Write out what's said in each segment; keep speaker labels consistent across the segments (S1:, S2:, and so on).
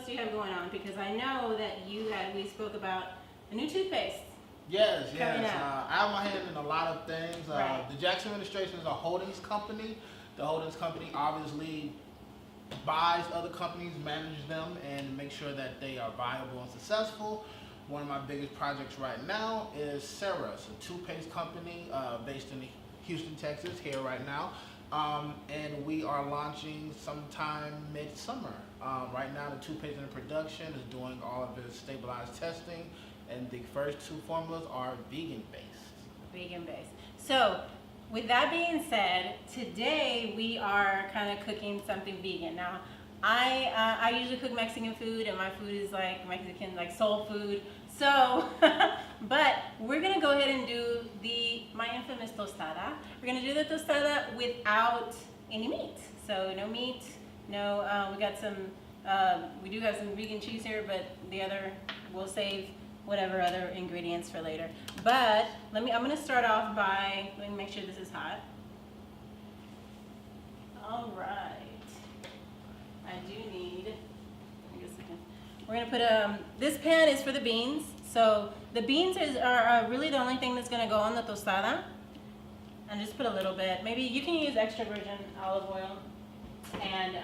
S1: do you have going on? Because I know that we spoke about a new toothpaste.
S2: Yes.
S1: Coming out.
S2: I have my hand in a lot of things.
S1: Right.
S2: The Jackson administration is a holdings company. The holdings company obviously buys other companies, manages them, and make sure that they are viable and successful. One of my biggest projects right now is Sarah. It's a toothpaste company based in Houston, Texas, here right now. And we are launching sometime mid-summer. Right now, the toothpaste in production is doing all of its stabilized testing, and the first two formulas are vegan-based.
S1: Vegan-based. So, with that being said, today we are kind of cooking something vegan. Now, I usually cook Mexican food, and my food is like Mexican, like soul food. So, but we're gonna go ahead and do my infamous tostada. We're gonna do the tostada without any meat. So no meat, no. We got some. We do have some vegan cheese here, but the other we'll save whatever other ingredients for later. But I'm gonna start off by, let me make sure this is hot. All right. I do need, I guess I can. We're gonna put, this pan is for the beans. So the beans are really the only thing that's gonna go on the tostada. And just put a little bit, maybe you can use extra virgin olive oil. And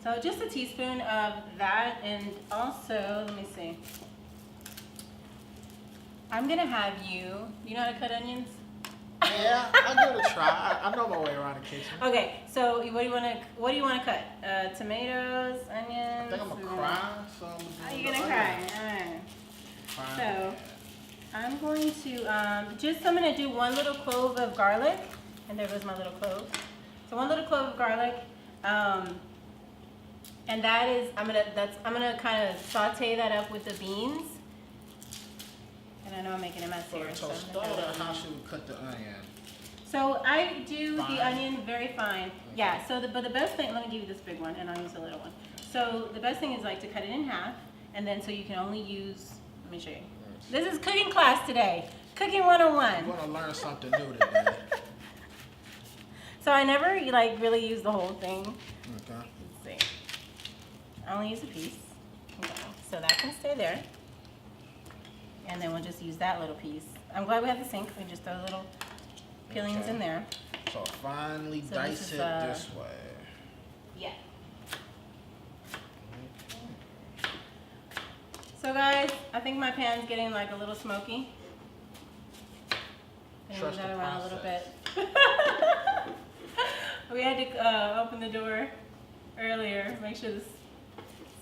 S1: so just a teaspoon of that, and also, let me see. I'm gonna have you know how to cut onions?
S2: Yeah, I'll give it a try. I know my way around the kitchen.
S1: Okay, so what do you wanna cut? Tomatoes, onions?
S2: I think I'm gonna cry, so I'm gonna
S1: Are
S2: do
S1: you
S2: the
S1: gonna
S2: onions.
S1: cry? Alright.
S2: Fine.
S1: So I'm going to I'm gonna do one little clove of garlic, and there goes my little clove. So one little clove of garlic, and that is I'm gonna kind of saute that up with the beans. And I know I'm making a mess
S2: For
S1: here.
S2: a
S1: so I'm gonna
S2: tostada,
S1: cut it.
S2: how should we cut the onion?
S1: So I do
S2: Fine.
S1: the onion very fine. Yeah. So but the best thing, let me give you this big one, and I'll use the little one. So the best thing is like to cut it in half, and then so you can only use. Let me show you. This is cooking class today. Cooking 101.
S2: I'm gonna learn something new today.
S1: So I never like really use the whole thing.
S2: Okay.
S1: Let's see. I only use a piece. Okay. So that can stay there. And then we'll just use that little piece. I'm glad we have the sink. We just throw little peelings in there.
S2: So finely
S1: So
S2: dice
S1: this is,
S2: it this way.
S1: Yeah. So guys, I think my pan's getting like a little smoky. Gonna move
S2: Trust
S1: that
S2: the
S1: around a little bit.
S2: process.
S1: We had to open the door earlier, make sure the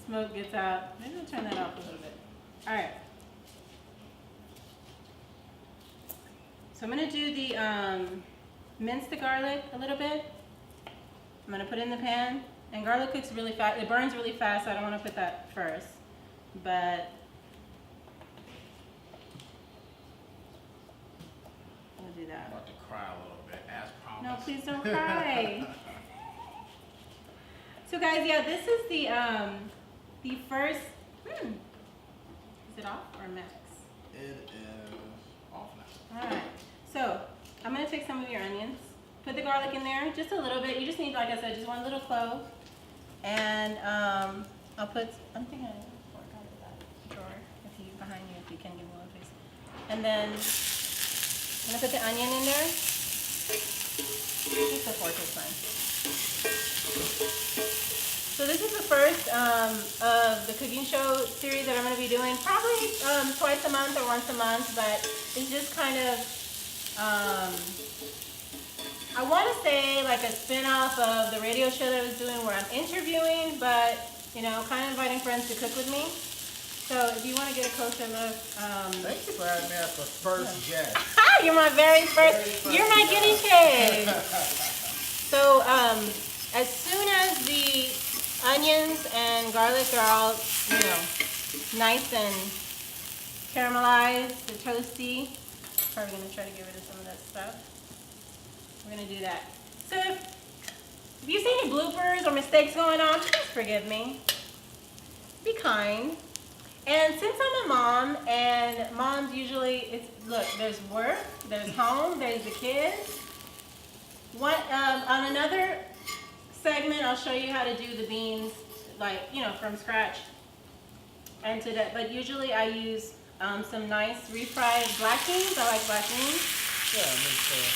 S1: smoke gets out. Maybe I'll turn that off a little bit. All right. So I'm gonna do the mince the garlic a little bit. I'm gonna put it in the pan, and garlic cooks really fast. It burns really fast, so I don't want to put that first. But we'll do
S2: I'm
S1: that.
S2: about to cry a little bit, as promised.
S1: No, please don't cry. So guys, yeah, this is the first. Is it off or max?
S2: It is off now.
S1: All right. So I'm gonna take some of your onions, put the garlic in there, just a little bit. You just need, like I said, just one little clove, and I'll put. I'm thinking I have a fork out of that drawer. If you behind you, if you can give me one, please. And then I'm gonna put the onion in there. Just a fork is fine. So this is the first of the cooking show series that I'm going to be doing, probably twice a month or once a month, but it's just kind of, I want to say like a spin-off of the radio show that I was doing where I'm interviewing, but, you know, kind of inviting friends to cook with me. So if you want to get a closer look.
S2: Thank you for having me as the first guest.
S1: You're my very first, you're my guinea pig. So as soon as the onions and garlic are all, you know, nice and caramelized, they're toasty. Probably gonna try to get rid of some of that stuff. We're gonna do that. So if you see any bloopers or mistakes going on, please forgive me. Be kind. And since I'm a mom, and moms usually, look, there's work, there's home, there's the kids. On another segment, I'll show you how to do the beans like, you know, from scratch. And today, but usually I use some nice refried black beans. I like black beans.
S2: Yeah, me too.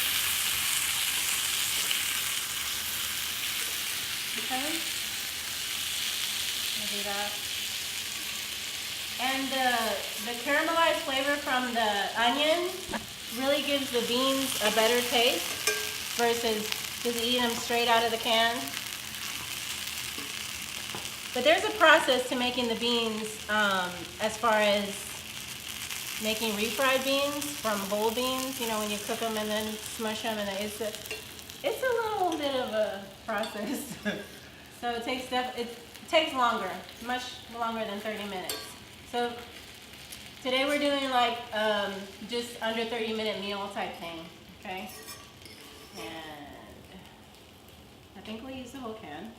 S1: Okay. I'll do that. And the caramelized flavor from the onion really gives the beans a better taste versus just eating them straight out of the can. But there's a process to making the beans as far as making refried beans from whole beans. You know, when you cook them and then smush them, and it's a little bit of a process. So it takes longer, much longer than 30 minutes. So today we're doing like just under 30-minute meal type thing, okay? And I think we'll use the whole can.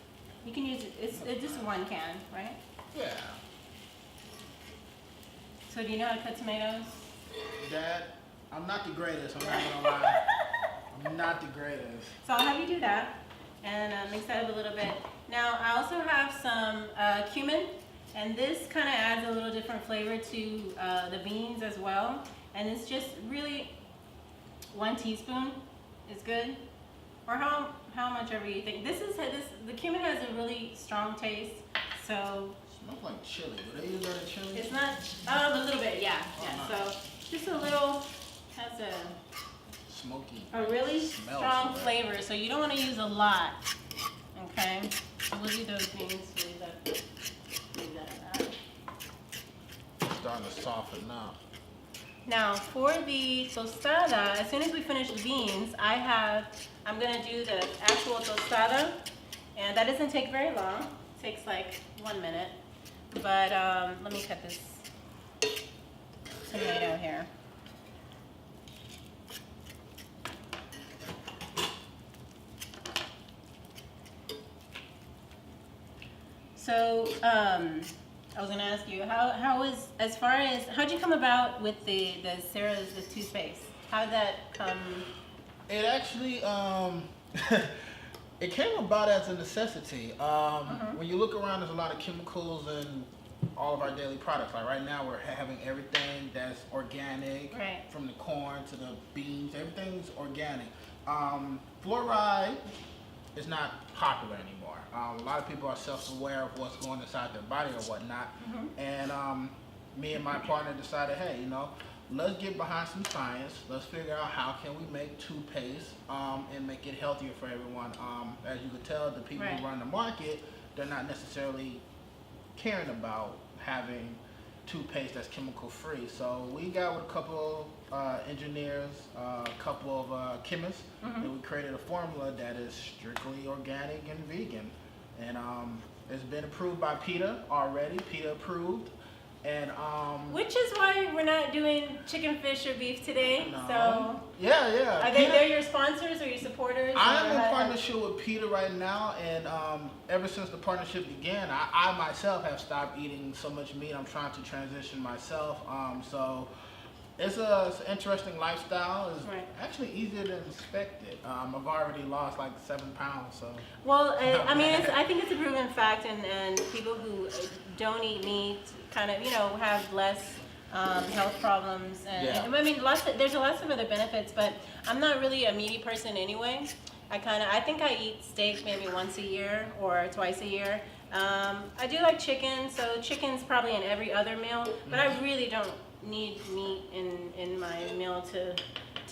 S1: You can use it's just one can, right?
S2: Yeah.
S1: So do you know how to cut tomatoes?
S2: Dad, I'm not the greatest, I'm not gonna lie. I'm not the greatest.
S1: So I'll have you do that and mix that up a little bit. Now I also have some cumin, and this kind of adds a little different flavor to the beans as well. And it's just really 1 teaspoon is good, or how much ever you think. The cumin has a really strong taste, so.
S2: Smells like chili. Do they use that in chili?
S1: It's not, a little bit, yeah.
S2: Oh,
S1: Yeah.
S2: nice.
S1: So just a little, has
S2: Smoky.
S1: a really
S2: Smells
S1: strong
S2: good.
S1: flavor, so you don't want to use a lot. Okay, so we'll do those beans. Leave that out.
S2: Starting to soften up.
S1: Now for the tostada, as soon as we finish the beans, I'm gonna do the actual tostada, and that doesn't take very long. It takes like 1 minute. But let me cut this tomato here. So I was gonna ask you, how'd you come about with the Sarah's the toothpaste? How did that come?
S2: It actually it came about as a necessity. When you look around, there's a lot of chemicals in all of our daily products. Like right now, we're having everything that's organic,
S1: Right.
S2: from the corn to the beans. Everything's organic. Fluoride is not popular anymore. A lot of people are self-aware of what's going inside their body or whatnot. And me and my partner decided, hey, you know, let's get behind some science. Let's figure out how can we make toothpaste and make it healthier for everyone. As you could tell, the people
S1: Right.
S2: who run the market, they're not necessarily caring about having toothpaste that's chemical free. So we got with a couple engineers, a couple of chemists, and we created a formula that is strictly organic and vegan. And it's been approved by PETA already, PETA approved. And
S1: Which is why we're not doing chicken, fish, or beef today.
S2: no.
S1: So
S2: Yeah.
S1: are they're your sponsors or your supporters?
S2: I am
S1: or
S2: in
S1: how-
S2: partnership with PETA right now, and ever since the partnership began, I myself have stopped eating so much meat. I'm trying to transition myself. So it's an interesting lifestyle. It's
S1: Right.
S2: actually easier than expected. I've already lost like 7 pounds. So
S1: Well, I mean, I think it's a proven fact, and people who don't eat meat kind of, you know, have less health problems, and
S2: Yeah.
S1: I mean, there's lots of other benefits, but I'm not really a meaty person anyway. I think I eat steak maybe once a year or twice a year. I do like chicken, so chicken's probably in every other meal, but I really don't need meat in my meal to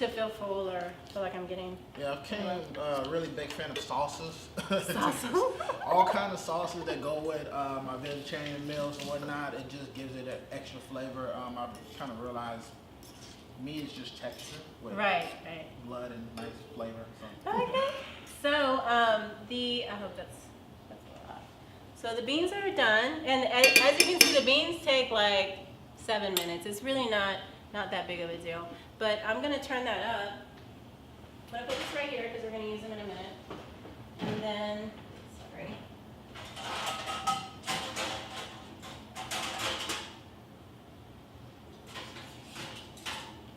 S1: feel full or feel like I'm getting
S2: yeah, I became a really big fan of sauces.
S1: sauces.
S2: All kind of sauces that go with my vegetarian meals and whatnot. It just gives it an extra flavor. I've kind of realized meat is just texture with
S1: Right.
S2: blood and nice flavor. So.
S1: Okay. So I hope that's a lot. So the beans are done, and as you can see, the beans take like 7 minutes. It's really not that big of a deal. But I'm gonna turn that up. I'm gonna put this right here because we're gonna use them in a minute. And then, sorry.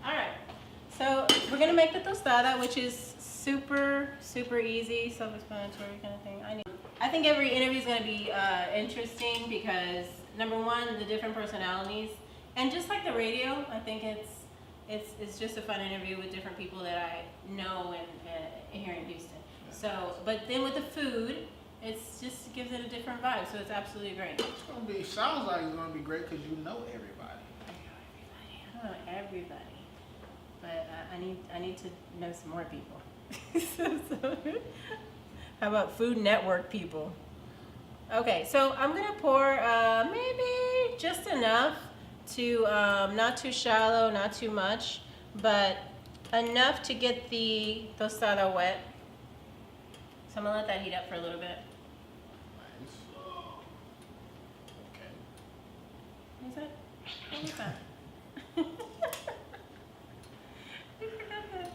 S1: All right. So we're gonna make the tostada, which is super easy, self-explanatory kind of thing. I think every interview is going to be interesting because number one, the different personalities, and just like the radio, I think it's just a fun interview with different people that I know and here in Houston.
S2: Yeah.
S1: So, but then with the food, it's just gives it a different vibe. So it's absolutely great.
S2: It's gonna be. Sounds like it's gonna be great because you know everybody.
S1: I don't know everybody, but I need to know some more people. How about Food Network people? Okay, so I'm gonna pour maybe just enough to not too shallow, not too much, but enough to get the tostada wet. So I'm gonna let that heat up for a little bit.
S2: Nice. Okay.
S1: What was that? What was that? I forgot that.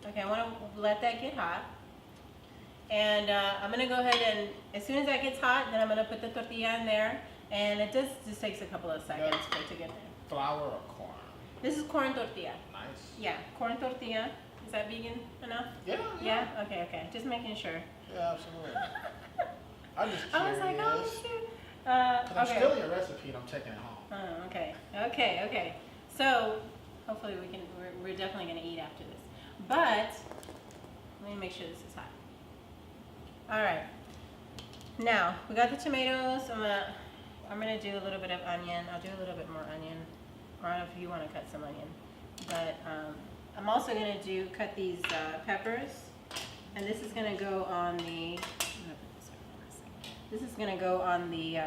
S1: Okay, I want to let that get hot. And I'm going to go ahead and, as soon as that gets hot, then I'm going to put the tortilla in there. And it just takes a couple of seconds for it to get there.
S2: Flour or corn?
S1: This is corn tortilla.
S2: Nice.
S1: Yeah, corn tortilla. Is that vegan enough?
S2: Yeah.
S1: Yeah? Okay, okay. Just making sure.
S2: Yeah, absolutely. I'm just curious.
S1: I was like, oh, shoot.
S2: Because I'm
S1: Okay.
S2: stealing your recipe and I'm taking it home.
S1: Oh, okay. Okay, okay. So, hopefully we're definitely going to eat after this. But, let me make sure this is hot. All right. Now, we got the tomatoes. I'm gonna do a little bit of onion. I'll do a little bit more onion. Or I don't know if you want to cut some onion. But I'm also gonna cut these peppers. And this is gonna go on the, this is gonna go on the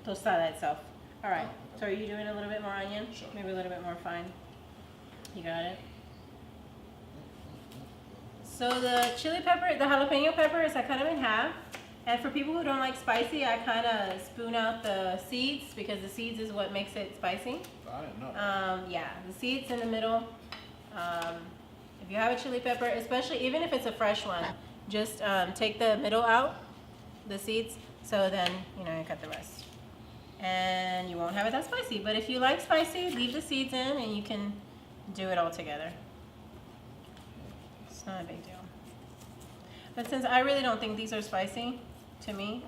S1: tostada itself. All right. So are you doing a little bit more onion?
S2: Sure.
S1: Maybe a little bit more fine. You got it? So the chili pepper, the jalapeno peppers, I cut them in half. And for people who don't like spicy, I kind of spoon out the seeds because the seeds is what makes it spicy.
S2: I didn't know.
S1: Yeah, the seeds in the middle. If you have a chili pepper, especially even if it's a fresh one, just take the middle out, the seeds, so then you cut the rest. And you won't have it that spicy. But if you like spicy, leave the seeds in and you can do it all together. It's not a big deal. But since I really don't think these are spicy, to me,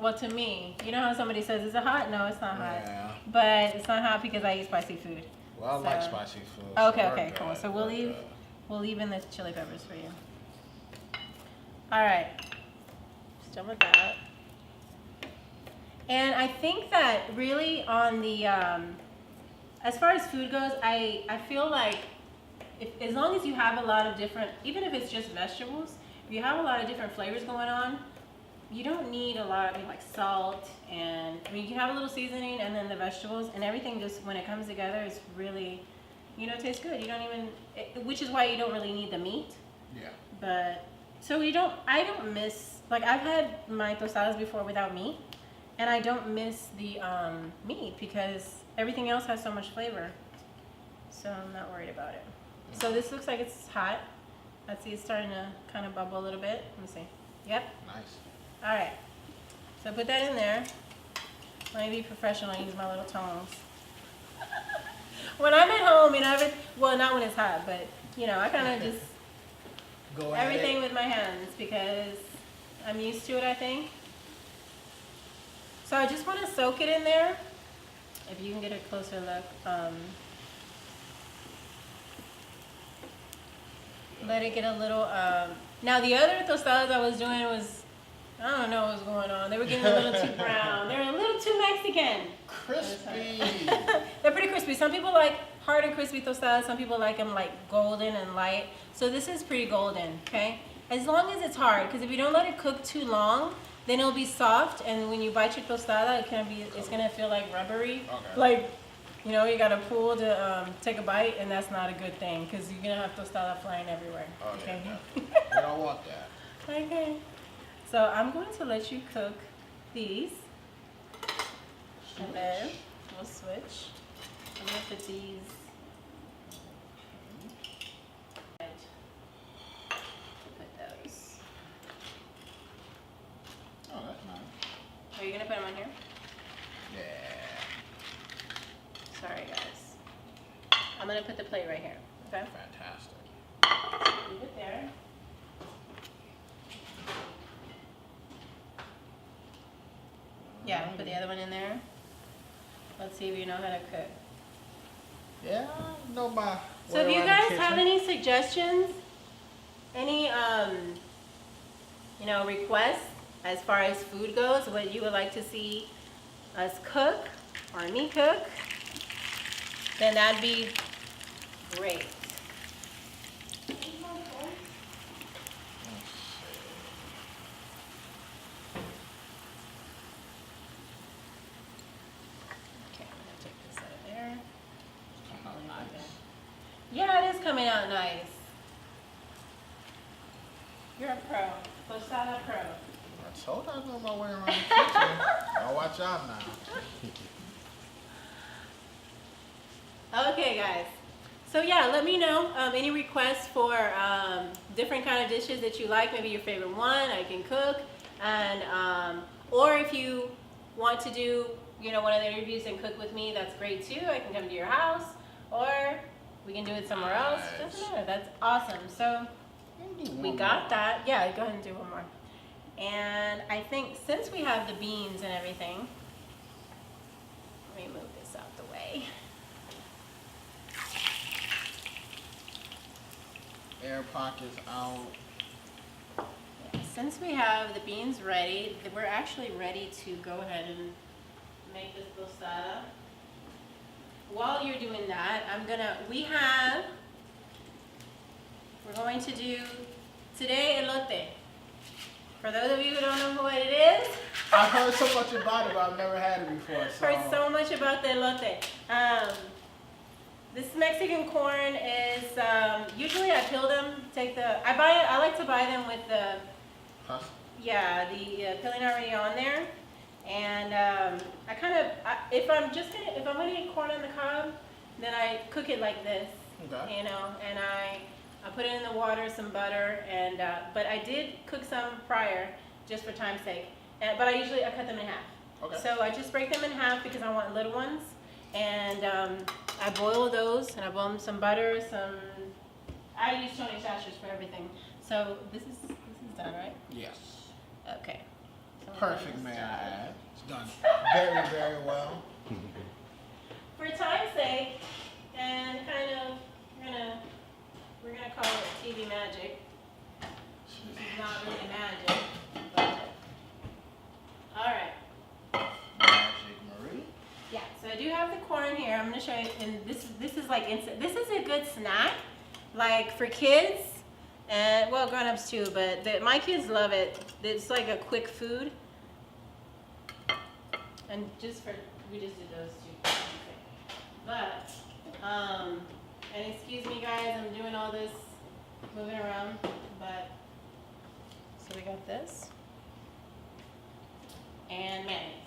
S1: you know how somebody says, is it hot? No, it's not hot.
S2: Yeah.
S1: But it's not hot because I eat spicy food.
S2: Well, I like
S1: So-
S2: spicy food.
S1: Okay,
S2: so
S1: okay,
S2: we're
S1: cool.
S2: good,
S1: So
S2: we're good.
S1: we'll leave in the chili peppers for you. All right, just done with that. And I think that really on the, as far as food goes, I feel like as long as you have a lot of different, even if it's just vegetables, if you have a lot of different flavors going on, you don't need a lot of like salt and, I mean, you can have a little seasoning and then the vegetables and everything just, when it comes together, it's really, tastes good. You don't even, which is why you don't really need the meat.
S2: Yeah.
S1: But, so I don't miss, like I've had my tostadas before without meat and I don't miss the meat because everything else has so much flavor. So I'm not worried about it. So this looks like it's hot. Let's see, it's starting to kind of bubble a little bit. Let me see. Yep.
S2: Nice.
S1: All right. So put that in there. Let me be professional and use my little tongs. When I'm at home, well, not when it's hot, but I kind of just
S2: Go at
S1: everything
S2: it.
S1: with my hands because I'm used to it, I think. So I just want to soak it in there. If you can get a closer look. Let it get a little, now the other tostadas I was doing was, I don't know what was going on. They were getting a little too brown. They were a little too Mexican.
S2: Crispy.
S1: They're pretty crispy. Some people like hard and crispy tostadas. Some people like them like golden and light. So this is pretty golden, okay? As long as it's hard, because if you don't let it cook too long, then it'll be soft. And when you bite your tostada, it's gonna feel like rubbery.
S2: Okay.
S1: Like, you gotta pull to take a bite, and that's not a good thing, because you're gonna have tostada flying everywhere.
S2: Oh, yeah,
S1: Okay.
S2: no. We don't want that.
S1: Okay. So I'm going to let you cook these. And then we'll switch. I'm gonna put these. Put those.
S2: Oh, that's nice.
S1: Are you gonna put them on here?
S2: Yeah.
S1: Sorry, guys. I'm gonna put the plate right here. Okay.
S2: Fantastic.
S1: Leave it there. Yeah, put the other one in there. Let's see if you know how to cook.
S2: Yeah, I know my
S1: So
S2: way
S1: if you
S2: around the
S1: guys
S2: kitchen.
S1: have any suggestions, any requests as far as food goes, what you would like to see us cook or me cook, then that'd be great. Okay, I'm gonna take this out of there.
S2: Come out nice.
S1: Yeah, it is coming out nice. You're a pro. Lashad pro.
S2: I told you I know my way around the kitchen. I'll watch out now.
S1: Okay, guys. So yeah, let me know any requests for different kind of dishes that you like. Maybe your favorite one I can cook, and or if you want to do one of the interviews and cook with me, that's great too. I can come to your house, or we can do it somewhere else. Doesn't matter. That's awesome. So we got that. Yeah, go ahead and do one more. And I think since we have the beans and everything, let me move this out the way.
S2: Air pockets out.
S1: Yeah, since we have the beans ready, we're actually ready to go ahead and make this tostada. While you're doing that, we're going to do today elote. For those of you who don't know what it is,
S2: I've heard so much about it, but I've never had it before.
S1: heard so much about the elote. This Mexican corn is usually I peel them. I like to buy them with the
S2: Husk?
S1: peeling already on there. And if I'm gonna eat corn on the cob, then I cook it like this.
S2: Okay.
S1: And I put it in the water, some butter, and but I did cook some prior just for time's sake. But I cut them in half.
S2: Okay.
S1: So I just break them in half because I want little ones, and I boil those, and I boil them some butter, I use Tony Sashers for everything. So this is done, right?
S2: Yes.
S1: Okay. So
S2: Perfect,
S1: this
S2: may I
S1: is done.
S2: add. It's done very, very well.
S1: For time's sake, and we're gonna call it TV magic. This is not really magic, but all right.
S2: Magic Marie.
S1: Yeah, so I do have the corn here. I'm gonna show you, and this is like instant. This is a good snack, like for kids, and well, grown-ups too. But my kids love it. It's like a quick food, and we just did those two. But and excuse me, guys, I'm doing all this moving around, but so we got this and mayonnaise.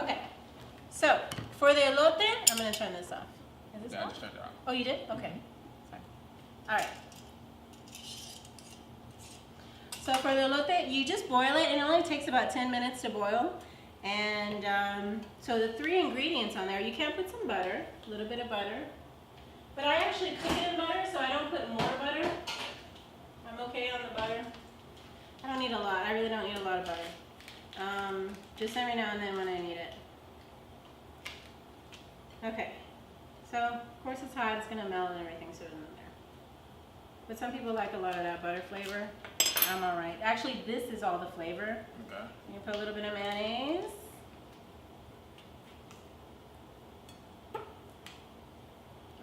S1: Okay, so for the elote, I'm going to turn this off. Is this
S2: Yeah, I
S1: off?
S2: just turned it on.
S1: Oh, you did? Okay. Sorry. All right. So for the elote, you just boil it, and it only takes about 10 minutes to boil. And so the 3 ingredients on there, you can put some butter, a little bit of butter. But I actually cook it in butter, so I don't put more butter. I'm okay on the butter. I don't need a lot. I really don't need a lot of butter. Just every now and then when I need it. Okay. So, of course it's hot. It's going to melt and everything, so it doesn't matter. But some people like a lot of that butter flavor. I'm all right. Actually, this is all the flavor.
S2: Okay.
S1: You put a little bit of mayonnaise.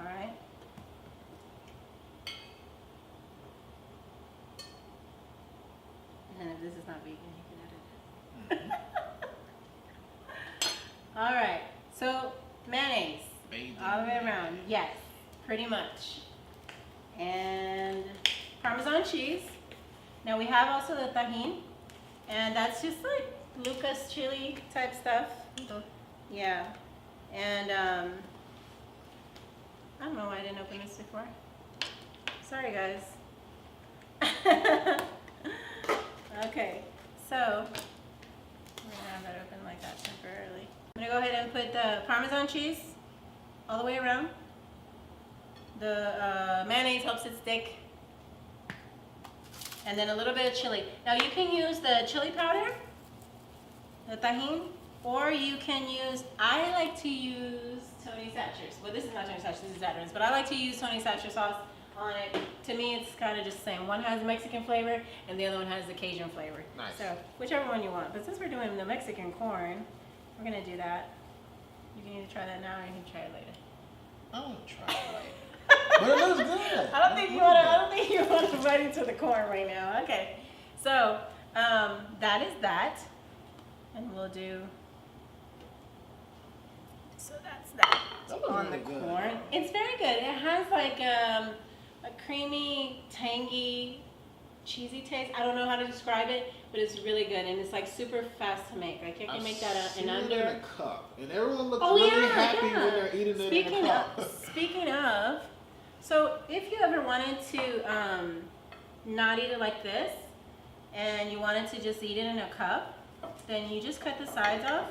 S1: All right. And if this is not vegan, you can edit it. All right. So mayonnaise
S2: Baby.
S1: all the way around. Yes, pretty much. And Parmesan cheese. Now we have also the tahini, and that's just like Lucas chili type stuff.
S2: Okay.
S1: Yeah, and I don't know why I didn't open this before. Sorry, guys. Okay, so we're gonna have that open like that temporarily. I'm gonna go ahead and put the Parmesan cheese all the way around. The mayonnaise helps it stick And then a little bit of chili. Now you can use the chili powder, the tajin, or you can use, I like to use Tony Satcher's. Well, this is not Tony Satcher's, this is Zatarain's, but I like to use Tony Satcher's sauce on it. To me, it's kind of just the same. One has Mexican flavor, and the other one has the Cajun flavor.
S2: Nice.
S1: So, whichever one you want. But since we're doing the Mexican corn, we're gonna do that. You can either try that now, or you can try it later.
S2: I want to try it later. But it looks good.
S1: I don't think you want to bite into the corn right now. Okay. So, that is that. And we'll do, so that's that
S2: That looks
S1: on the
S2: really good.
S1: corn. It's very good. It has like a creamy, tangy, cheesy taste. I don't know how to describe it, but it's really good. And it's like super fast to make. Like you can make that in under.
S2: In a cup. And everyone looks
S1: Oh,
S2: really
S1: yeah,
S2: happy
S1: yeah.
S2: when they're eating it in a cup.
S1: Speaking of, so if you ever wanted to not eat it like this, and you wanted to just eat it in a cup, then you just cut the sides off,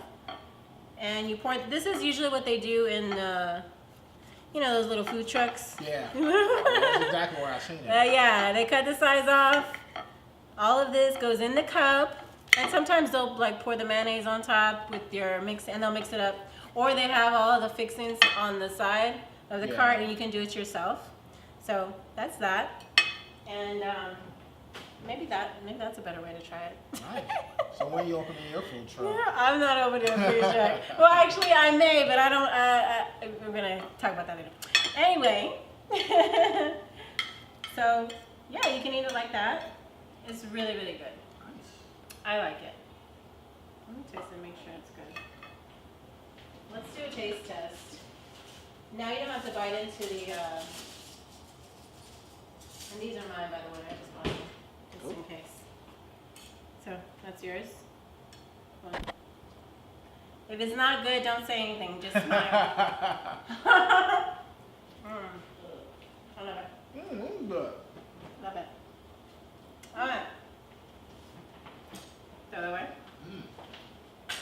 S1: and you pour. This is usually what they do in, those little food trucks.
S2: Yeah. That's exactly where I seen it.
S1: Yeah, they cut the sides off. All of this goes in the cup, and sometimes they'll like pour the mayonnaise on top with your mix, and they'll mix it up. Or they have all of the fixings on the side of the cart, and you can do it yourself. So that's that, and maybe that's a better way to try it.
S2: Nice. So when you opening your food truck?
S1: Yeah, I'm not opening a food truck. Well, actually, I may, but I don't. We're gonna talk about that later. Anyway, so yeah, you can eat it like that. It's really, really good.
S2: Nice.
S1: I like it. Let me taste it and make sure it's good. Let's do a taste test. Now you don't have to bite into the. And these are mine, by the way. I just bought them just in case. So that's yours. One. If it's not good, don't say anything. Just smile. I love it.
S2: Good.
S1: Love it. All right. The other way.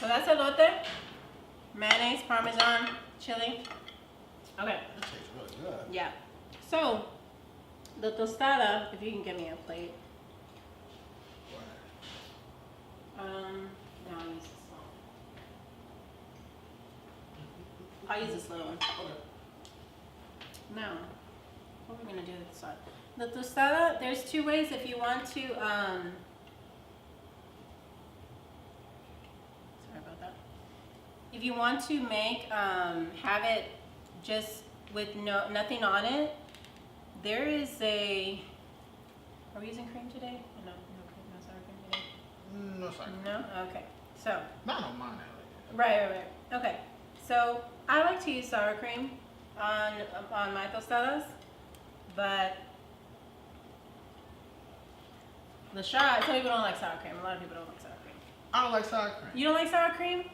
S1: So that's elote, mayonnaise, parmesan, chili. Okay.
S2: That tastes really good.
S1: Yeah. So the tostada, if you can give me a plate. No, I'll use this one. I'll use this little one.
S2: Okay.
S1: Now, what we're gonna do with the tostada? The tostada, there's two ways if you want to. Sorry about that. If you want to make have it just with nothing on it, there is a. Are we using cream today? Oh, no, no cream, no sour cream today.
S2: No, sorry.
S1: No, okay. So.
S2: Not on mine,
S1: Right. Okay. So I like to use sour cream on my tostadas, but Lashad, some people don't like sour cream. A lot of people don't like sour cream.
S2: I don't like sour cream.
S1: You don't like sour cream?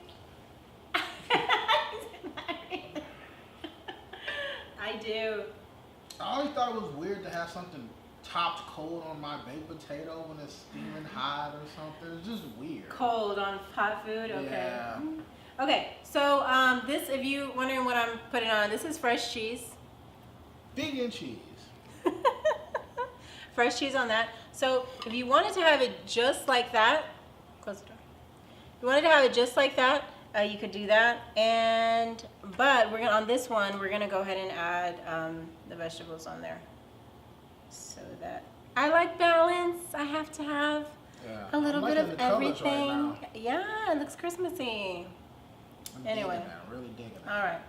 S1: I do.
S2: I always thought it was weird to have something topped cold on my baked potato when it's steaming hot or something. It's just weird.
S1: Cold on hot food? Okay.
S2: Yeah.
S1: Okay, so this, if you wondering what I'm putting on, this is fresh cheese.
S2: Vegan cheese.
S1: Fresh cheese on that. So if you wanted to have it just like that, close the door. If you wanted to have it just like that, you could do that. But we're gonna on this one, we're gonna go ahead and add the vegetables on there. So that I like balance. I have to have a little bit of everything.
S2: Right,
S1: yeah, it looks Christmassy. Anyway.
S2: I'm really digging it.
S1: All right.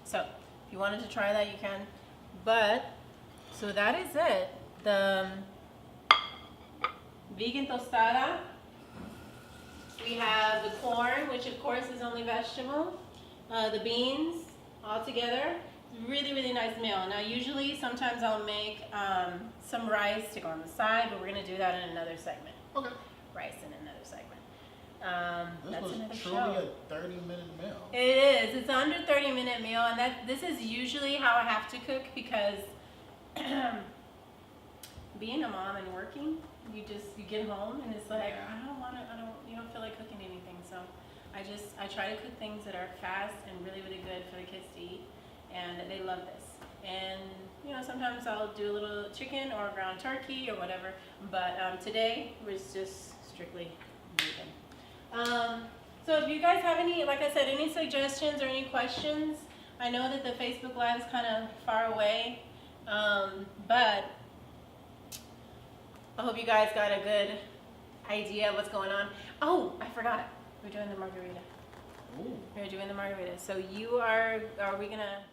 S1: So if you wanted to try that, you can. But so that is it. The vegan tostada. We have the corn, which of course is only vegetable. The beans all together. Really, really nice meal. Now usually sometimes I'll make some rice to go on the side, but we're gonna do that in another segment.
S2: Okay.
S1: Rice in another segment.
S2: This
S1: That's
S2: was
S1: another
S2: truly
S1: show.
S2: a 30-minute meal.
S1: It is. It's under 30-minute meal, and this is usually how I have to cook because being a mom and working, you get home and it's like you don't feel like cooking anything. So I try to cook things that are fast and really, really good for the kids to eat, and they love this. and you know, sometimes I'll do a little chicken or ground turkey or whatever. But today was just strictly vegan. So if you guys have any, like I said, any suggestions or any questions, I know that the Facebook Live is kind of far away, but I hope you guys got a good idea of what's going on. Oh, I forgot. We're doing the margarita.
S2: Ooh.
S1: We're doing the margarita. So are we gonna